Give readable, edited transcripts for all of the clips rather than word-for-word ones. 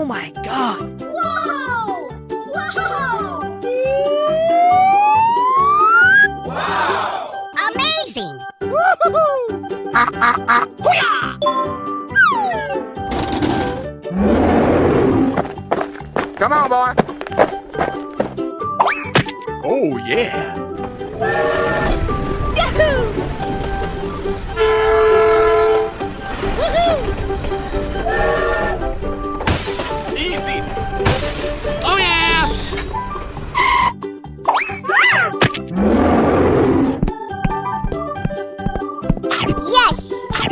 Oh my God! Whoa! Whoa! Wow! Amazing! Come on, boy. Oh, yeah. Yahoo! Woohoo! Easy. Oh, yeah. Yes!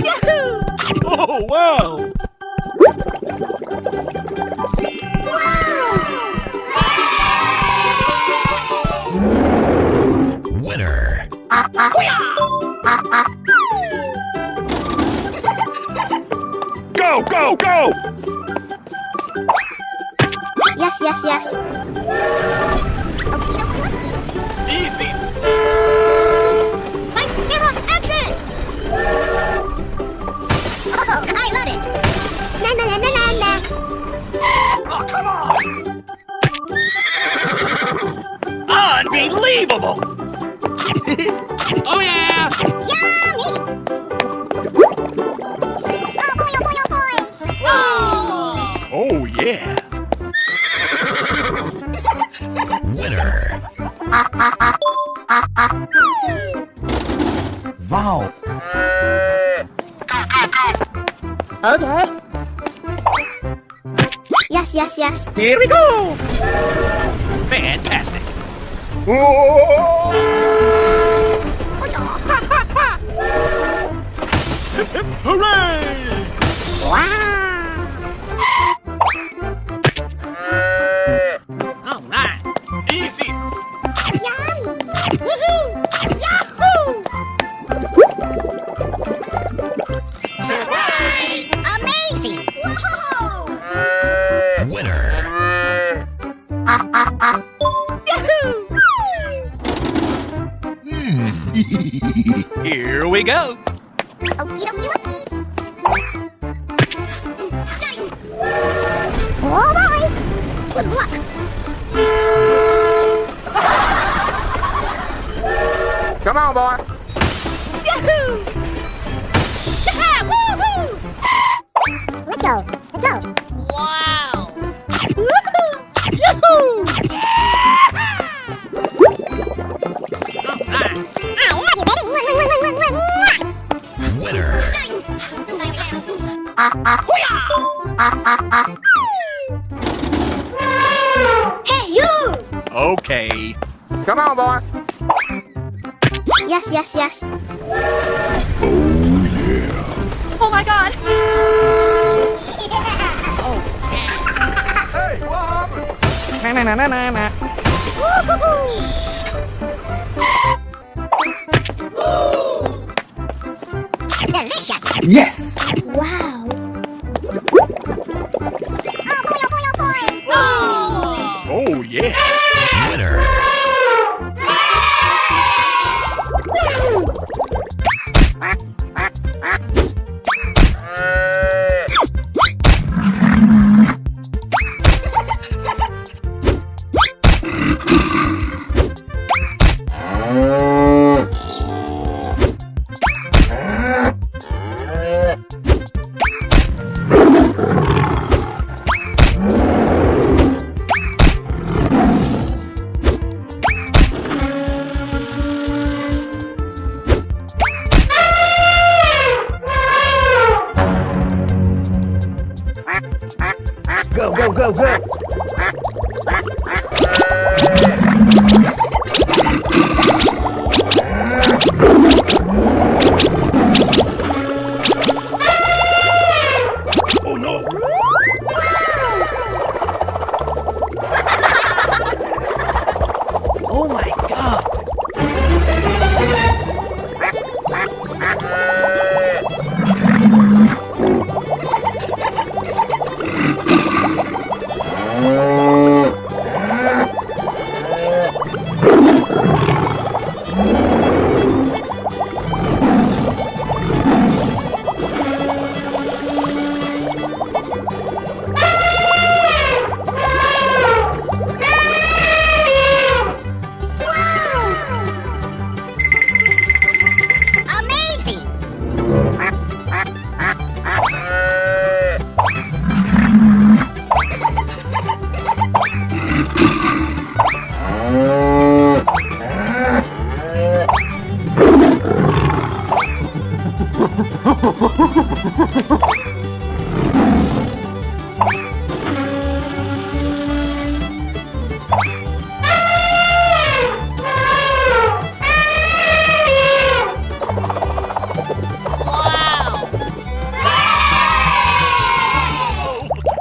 Yahoo! Oh, wow. Winner. Go, go, go. Yes, yes, yes. Easy. My hero action! Oh, I love it! Na na na na na na. Oh, come on. Unbelievable. Oh, yeah. Yummy! Oh boy, oh boy, oh boy! Oh! Oh, yeah. Winner. Wow. Okay. Yes, yes, yes. Here we go! Fantastic. Hooray! Wow! All right! Easy. Yummy! Woohoo! Yahoo! Surprise! Amazing! Whoa! Winner. Yahoo! Here we go. Okie dokie dokie. Oh boy! Good luck! Come on, boy. Yahoo! Yeah! Woohoo! Let's go! Let's go! Wow! Woohoo! Yahoo! All right! I love you, baby! Winner. Hey, you! Okay. Come on, boy. Yes, yes, yes. Oh my God! Hey, what happened? Na na na na na. Delicious! Yes. Wow! Oh boy, oh boy, oh boy! Oh! Oh, yeah. Winner. Go, go, go, go! Oh, no. Oh my God!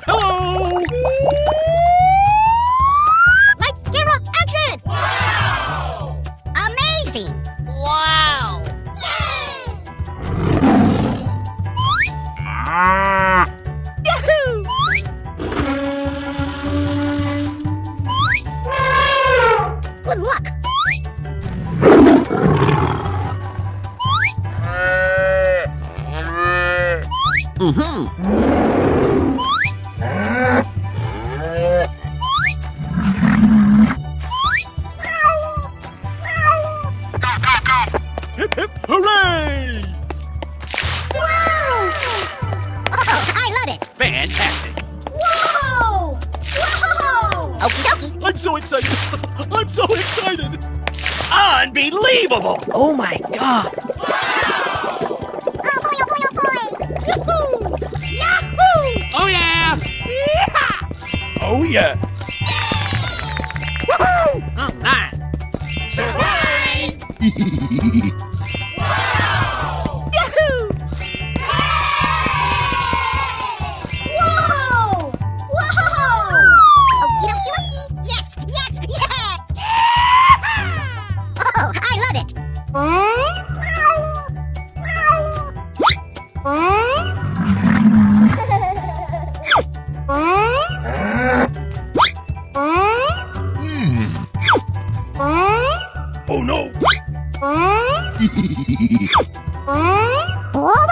Hello! Lights, camera, action! Wow! Amazing! Wow! Good luck! Hip hip hooray! Wow! Oh, I love it! Fantastic! Whoa! Whoa! Okie dokie! I'm so excited! I'm so excited! Unbelievable! Oh my god! Oh boy, oh boy, oh boy! Yahoo! Yahoo! Oh yeah! Oh yeah! Woohoo! Oh my! Surprise! Yahoo! Whoa! Whoa! Okie dokie dokie! Yes! Yes! Yeah! Oh, I love it! Oh no! Oh,